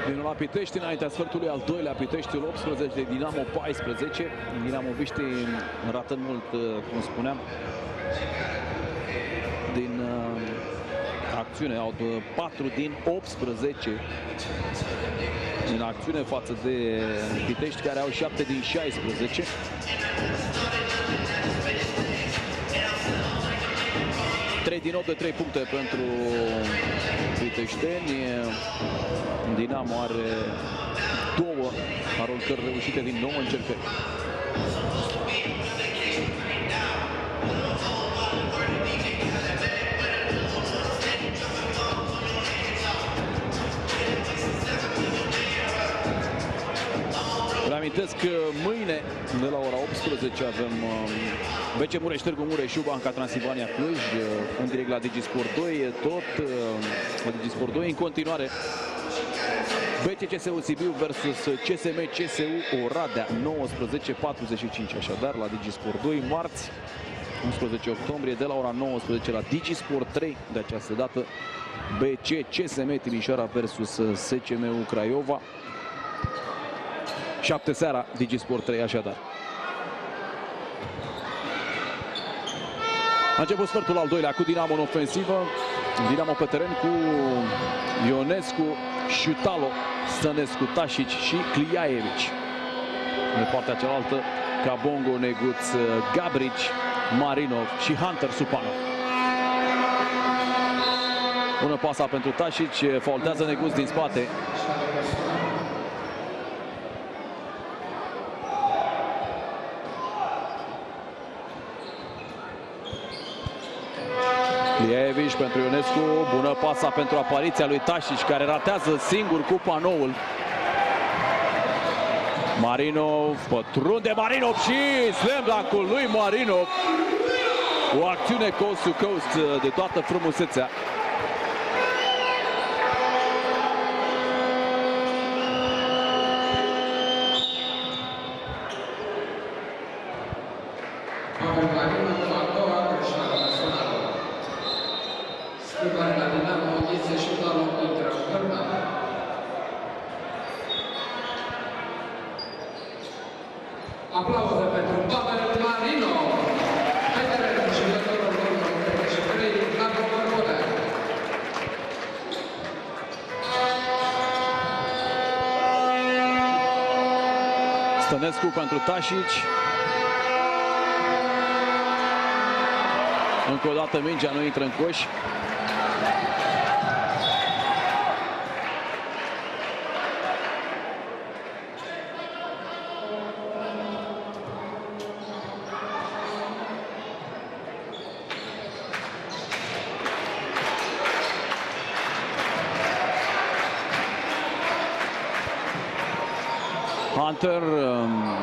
Din la Pitești, înaintea sfertului al doilea, Piteștiul 18, Dinamo 14. Dinamoviștii rată mult, cum spuneam, din acțiune. Au 4 din 18 în acțiune față de Pitești, care au 7 din 16. Trei din 8 de 3 puncte pentru piteșteni. Dinamo are 2 aruncări reușite din 9 încercări. Reamintesc că mâine, de la ora 18, avem BC Mureș Târgu Mureș și Banca Transilvania Cluj, în direct la Digisport 2, tot la Digisport 2. În continuare, BC CSU Sibiu versus CSM CSU Oradea, 19:45, așadar la Digisport 2, marți, 11 octombrie, de la ora 19 la Digisport 3, de această dată BC CSM Timișoara versus SCM Craiova. 7 seara, Digisport 3, așadar. A început sfertul al doilea cu Dinamo în ofensivă. Dinamo pe teren cu Ionescu, Șutalo, Stănescu, Tasic și Cliaevici. De partea cealaltă, Cabongo, Neguț, Gabrici, Marinov și Hunter Supanov. Bună pasa pentru Tasic, faultează Neguț din spate. Cliaevici pentru Ionescu, bună pasa pentru apariția lui Tasic, care ratează singur cu panoul. Marinov, pătrunde Marinov și slam dunk-ul lui Marinov. O acțiune coast to coast de toată frumusețea. Aplauze pentru Pavel Marinov. Stănescu pentru Tasic. Încă o dată mingea nu intră în coș. Hunter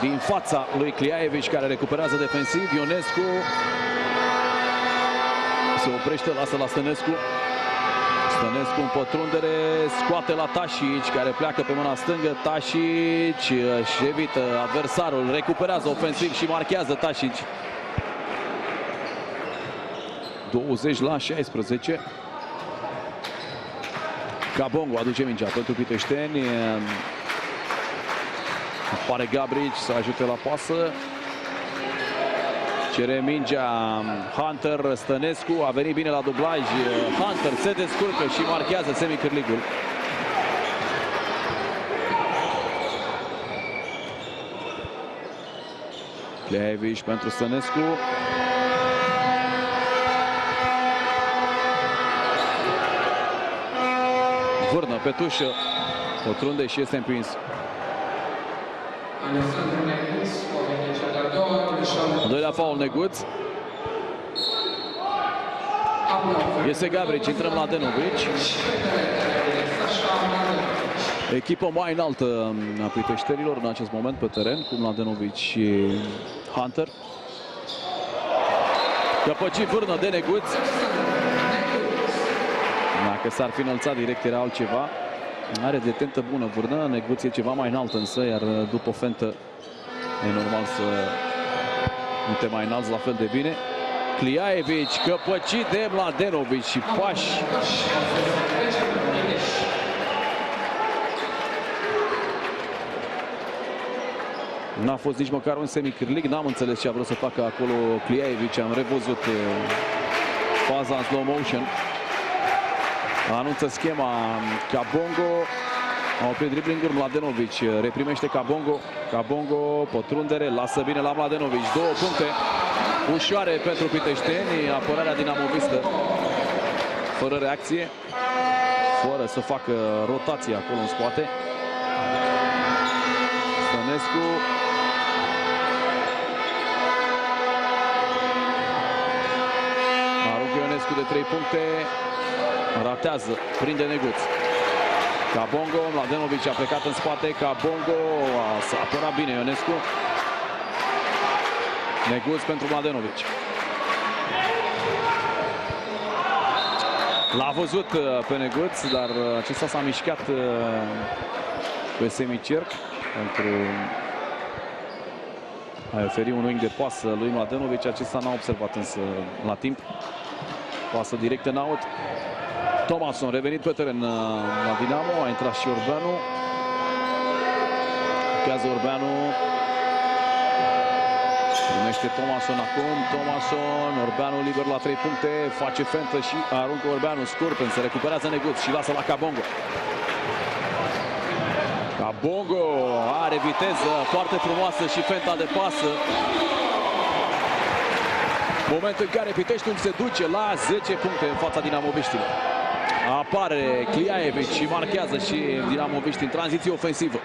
din fața lui Cliaevici, care recuperează defensiv. Ionescu se oprește, lasă la Stănescu. Stănescu în pătrundere, scoate la Tasic, care pleacă pe mâna stângă. Tasic își evită adversarul, recuperează ofensiv și marchează Tasic. 20-16. Cabongo aduce mingea pentru piteșteni. Apare Gabrici să ajute la pasă. Cere mingea Hunter. Stănescu a venit bine la dublaj. Hunter se descurcă și marchează semicârligul. Cliaevici pentru Stănescu. Vârnă pe tușă. Pătrunde și este împins. Al doilea faul Neguț. Este Gabrici, intrăm la Denovici. Echipă mai înaltă a piteșterilor în acest moment pe teren, cu Mladenovici și Hunter. Căpăcit vârnă de Neguț. Dacă s-ar fi înălțat direct era altceva. Are detentă bună vârnă, Neguț e ceva mai înalt însă, iar după o fentă e normal să nu te mai înalți la fel de bine. Cliaevici, căpăcit de Mladenovic și pași. N-a fost nici măcar un semicârlig, n-am înțeles ce a vrut să facă acolo Cliaevici, am revăzut faza în slow motion. Anunță schema Cabongo, a oprit dribbling-uri, Mladenovic reprimește Cabongo, Cabongo, pătrundere, lasă bine la Mladenovic, 2 puncte ușoare pentru piteșteni, apărarea dinamovistă fără reacție, fără să facă rotație acolo în spate. Stănescu. Aruncă Ionescu de 3 puncte. Ratează, prinde Neguț. Cabongo, Mladenovic a plecat în spate. Cabongo s-a apărat bine Ionescu. Neguț pentru Mladenovic. L-a văzut pe Neguț, dar acesta s-a mișcat pe semicerc pentru a oferi un wing de pasă lui Mladenovic. Acesta n-a observat însă la timp. Pasă direct în out. Thomasson revenit pe teren la Dinamo. A intrat și Orbeanu. Urchează Orbeanu. Primește Thomasson acum. Thomasson. Orbeanu liber la 3 puncte. Face fentă și aruncă Orbeanu scurt. Se recuperează Neguț și lasă la Cabongo. Cabongo are viteză foarte frumoasă și fenta de pasă. Moment în care Piteștiul se duce la 10 puncte în fața dinamoviștilor. Apare Cliaevici și marchează și dinamoviști în tranziție ofensivă.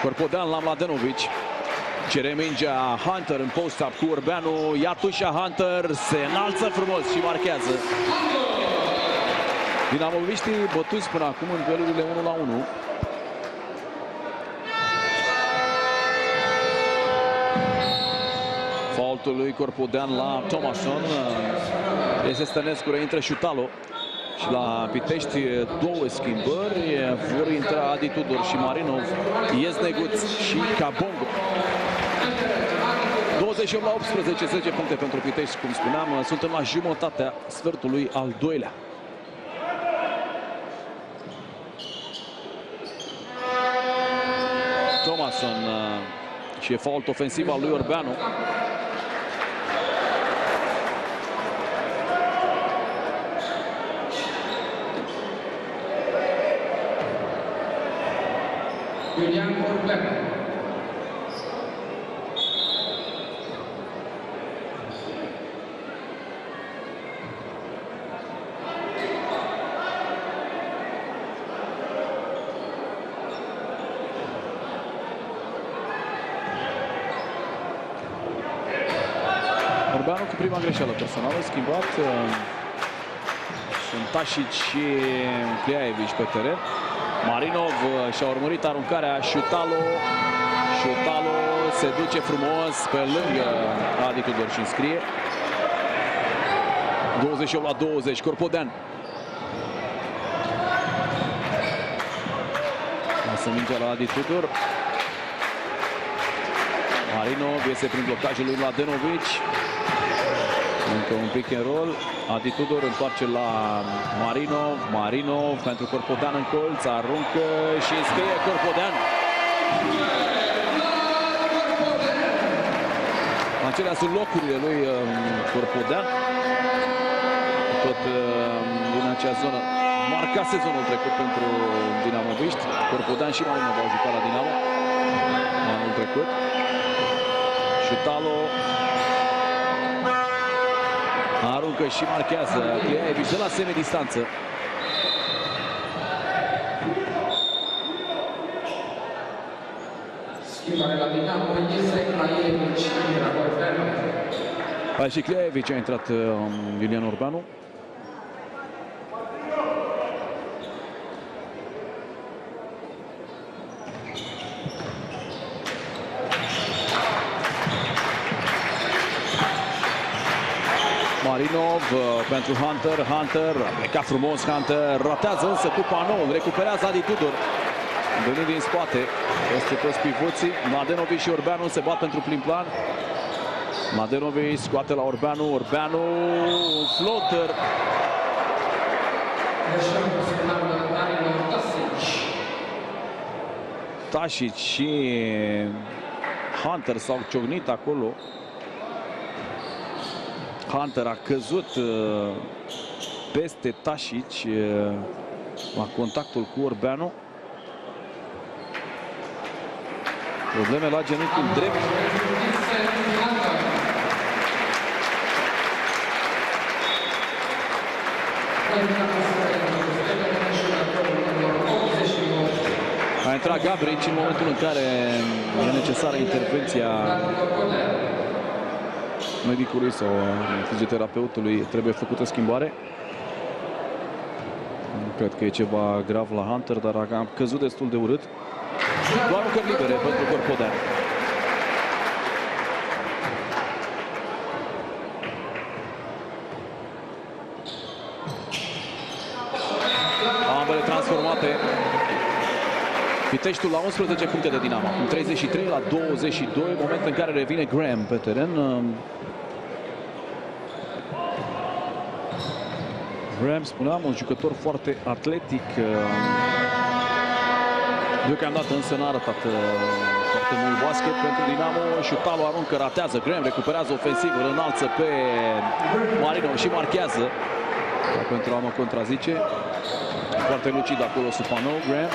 Corpodean la Mladenovic. Cere mingea Hunter în post-up cu Orbeanu. Ia tușa Hunter, se înalță frumos și marchează. Dinamoviștii bătuți până acum în duelurile 1-1. Faultul lui Corpodean la Thomasson. Este Stănescu, reintră Șutalo. Și la Pitești 2 schimbări. Vor intra Adi Tudor și Marinov. Ies Neguț și Cabongo. 28 la 18, 10 puncte pentru Pitești, cum spuneam. Suntem la jumătatea sfertului al doilea. Thomasson și e fault ofensiv al lui Orbeanu. Iulian Orbeanu. Orbeanu cu prima greșeală personală, schimbat. Sunt Tașic și Cliaevici pe teren. Marinov și-a urmărit aruncarea. Șutalo. Șutalo se duce frumos pe lângă Adi Tudor și înscrie. 28 la 20. Corpodean. Lasă mingea la Adi Tudor. Marinov iese prin blocajul lui Mladenovic. Încă un pick and roll. Adi Tudor întoarce la Marinov. Marinov pentru Corpodean în colț. Aruncă și înscrie Corpodean. Acelea sunt locurile lui Corpodean. Tot din acea zonă marca sezonul trecut pentru dinamoviști. Corpodean și Marinov au jucat la Dinamo anul trecut. Șutalo aruncă și marchează Cliaevici de la semidistanță. Schimbare la Dinamo, iese Cliaevici, intra Orbeanu. Și Cliaevici a intrat Iulian Orbeanu. Marinov pentru Hunter. Hunter a plecat frumos. Hunter ratează însă cu panou. Recuperează Adi Tudor. Venind din spate. Peste toți pivoții. Mladenovic și Orbeanu se bat pentru prim plan. Mladenovic scoate la Orbeanu. Orbeanu, un floater. Tasic și Hunter s-au ciocnit acolo. Hunter a căzut peste Tasic la contactul cu Orbeanu. Probleme la genunchiul drept. A intrat Gabrici în momentul în care e necesară intervenția medicului sau fizioterapeutului. Trebuie făcută schimbare. Nu cred că e ceva grav la Hunter, dar a căzut destul de urât. Doar lucruri libere pentru Corpodeanu. Ambele transformate. Piteștiul la 11 puncte de Dinamo. 33 la 22, moment în care revine Graham pe teren. Graham, spuneam, un jucător foarte atletic. Deocamdată însă n-a arătat foarte mult basket pentru Dinamo. Șutalo aruncă, ratează. Graham recuperează ofensiv, îl înalță pe Marinov și marchează. Pentru a mă contrazice. Foarte lucid acolo Supanov, Graham.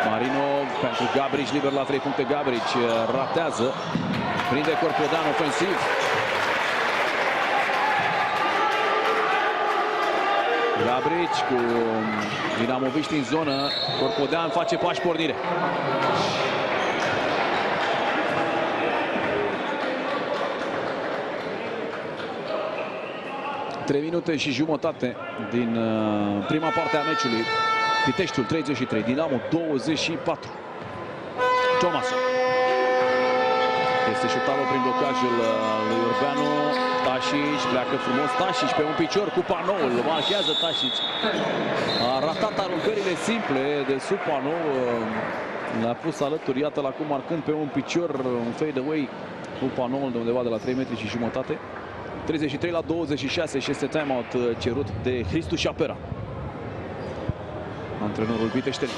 Marinov pentru Gabrici, liber la 3 puncte. Gabrici ratează. Prinde Corpodeanu ofensiv. Gabrici cu dinamoviști în zonă. Corpodeanu face pași pornire. Trei minute și jumătate din prima parte a meciului. Piteștiul 33, Dinamo 24. Thomasu. Este șutarul prin blocajul lui Orbeanu. Tasic pleacă frumos. Tasic pe un picior cu panoul. Marchează Tasic. A ratat aruncările simple de sub panou. Le-a pus alături. Iată la cum marcând pe un picior un fade-away cu panoul de undeva de la 3 metri și jumătate. 33 la 26 și este timeout cerut de Hristu Șapera, antrenorul Piteșteni.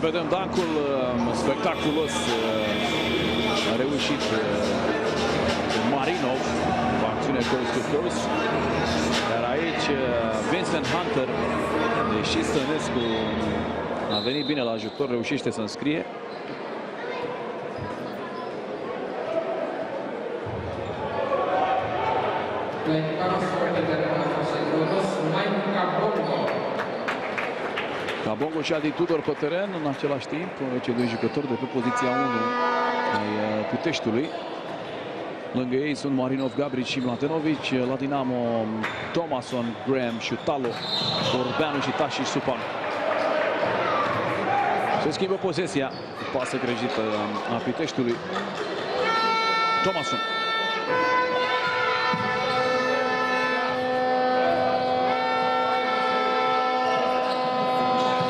Vedem dancul spectaculos a reușit Marinov cu acțiune coast to coast. Iar aici Vincent Hunter, deși Stănescu a venit bine la ajutor, reușește să înscrie. Cabongo și Adi Tudor pe teren în același timp, cei doi jucători de pe poziția 1 ai Piteștiului. Lângă ei sunt Marinov, Gabrici și Mladenovic. La Dinamo, Thomason, Graham, Șutalo, Orbeanu și Tasic Supan. Se schimbă posesia, pasă greșită a Piteștiului. Thomason.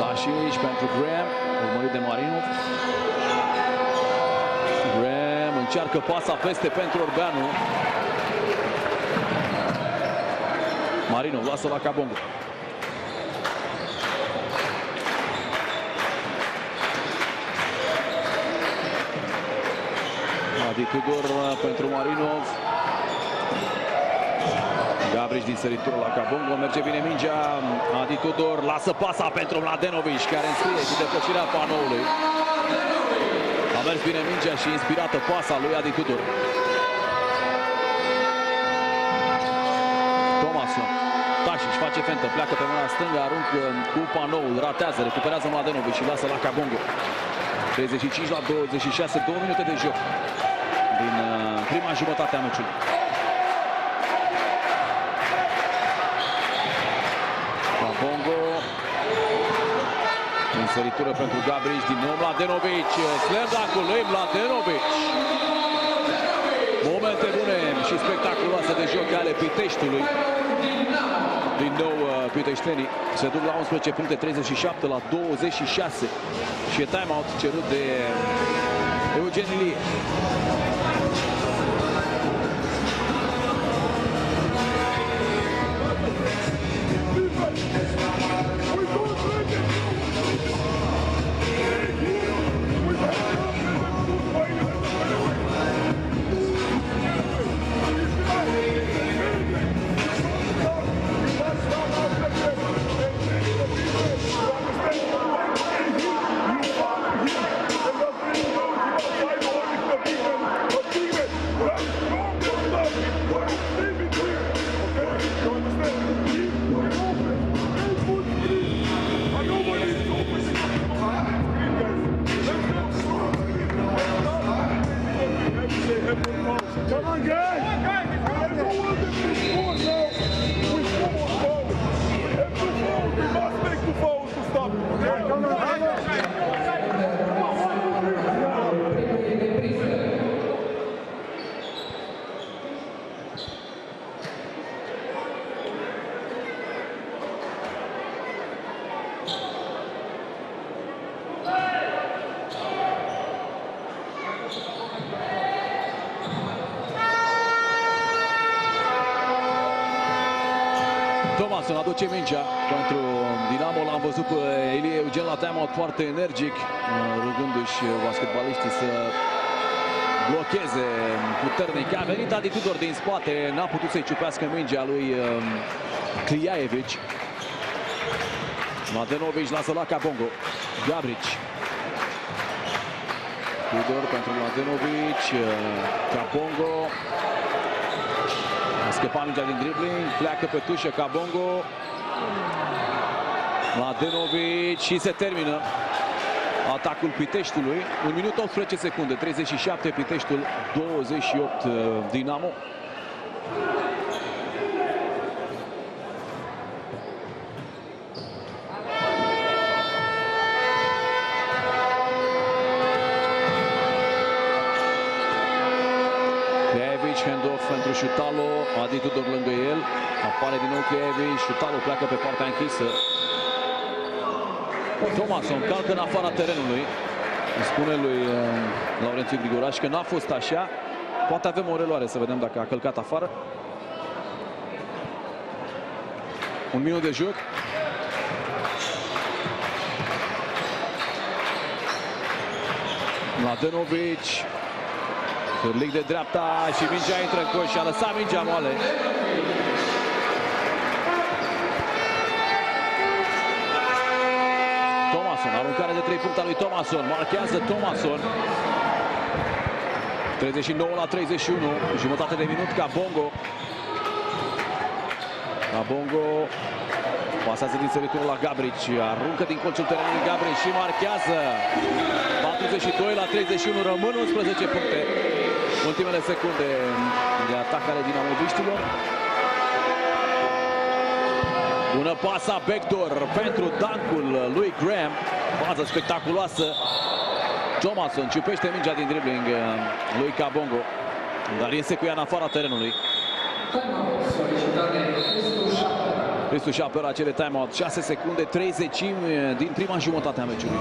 Tasic pentru Graham, urmărit de Marinov. Graham încearcă pasa peste pentru Orbeanu. Marinov lasă la Cabongo. Adi Tudor pentru Marinov. Gabrici din săritură la Cabongo. Merge bine mingea. Adi Tudor lasă pasa pentru Mladenovic, care înscrie și depășirea panoului. A mers bine mingea și inspirată pasa lui Adi Tudor. Tașic își face fentă, pleacă pe mâna stângă, aruncă cu panoul, ratează, recuperează Mladenovic și lasă la Kabongo. 35-26, 2 minute de joc din prima jumătate a meciului. Kabongo, însăritură pentru Gabric, din nou Mladenovic, slam dunk-ul lui Mladenovic. Momente bune și spectaculoase de joc ale Piteștiului. Din nou piteștenii se duc la 11 puncte, 37-26 și e time-out cerut de Eugen Ilie. Come on, guys! I don't want them to score now. We score forward. We have to fall. We must make the fouls to stop it. Okay? Come on, come on. Thomason aduce mingea pentru Dinamo. L-am văzut pe Ilie Eugen la time-out foarte energic, rugându-și basketbaliștii să blocheze puternic. A venit Adi Tudor din spate, n-a putut să-i ciupească mingea lui Kliaevic. Mladenovic lasă la Kabongo. Gabric. Tudor pentru Mladenovic. Kabongo. A scăpat mingea din dribbling, pleacă pe tușă Kabongo. Mladenovic și se termină atacul Piteștiului. 1 minut 18 secunde, 37 Piteștiul, 28 Dinamo. Handoff pentru Șutalo, Adi Tudor lângă el, apare din nou Kliaevic, Șutalo pleacă pe partea închisă. Thomason calcă în afara terenului, îi spune lui Laurențiu Grigoraș că n-a fost așa. Poate avem o reluare să vedem dacă a călcat afară. 1 minut de joc. Mladenovic. Lig de dreapta și mingea intră în coș și a lăsat mingea moale. Thomason, aruncare de 3 puncte a lui Thomason, marchează Thomason. 39-31, jumătate de minut, Kabongo. Kabongo pasează din săritură la Gabric, aruncă din colțul terenului Gabric și marchează. 42-31, rămân 11 puncte. Ultimele secunde de atacare dinamoviștilor. Bună pasa backdoor pentru dunk-ul lui Graham. Fază spectaculoasă. Thomason ciupește mingea din dribbling lui Kabongo, dar iese cu ea în afara terenului. Cristu Șapera cere time-out. 6 secunde, 30 din prima jumătate a meciului.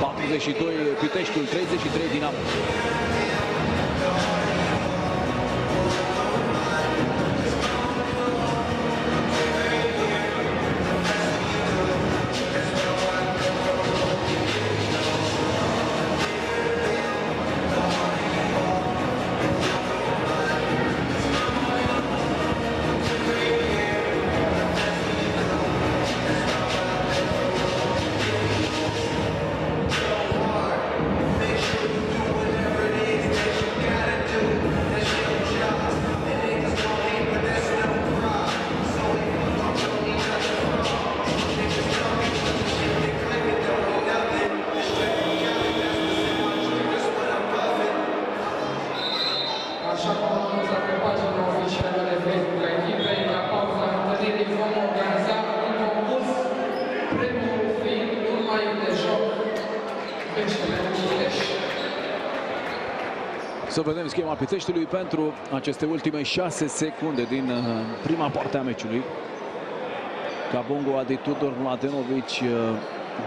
42 Piteștiul, 33 Dinamo. Să vedem schema Piteștiului pentru aceste ultime 6 secunde din prima parte a meciului. Cabongo, Adi Tudor, Mladenovic,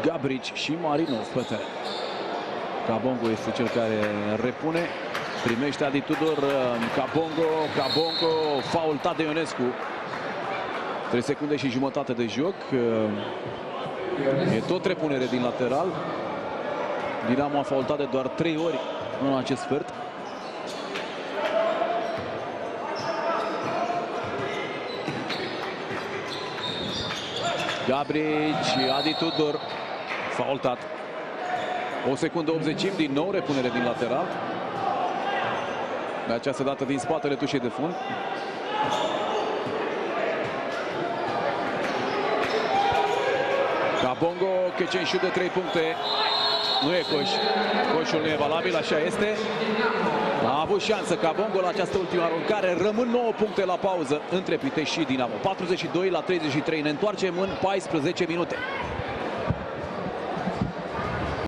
Gabrici și Marinov pe teren. Cabongo este cel care repune. Primește Adi Tudor, Cabongo, faultat de Ionescu. 3 secunde și jumătate de joc. E tot repunere din lateral. Dinamo a faultat de doar 3 ori în acest sfert. Gabrici, Adi Tudor, faultat. 1 secundă 80 din nou repunere din lateral. De această dată din spatele tușei de fund. Cabongo, catch and shoot de 3 puncte. Nu e coș. Coșul nu e valabil, așa este. A avut șansă Cabongo la această ultima aruncare. Rămân 9 puncte la pauză între Pitești și Dinamo. 42 la 33. Ne întoarcem în 14 minute.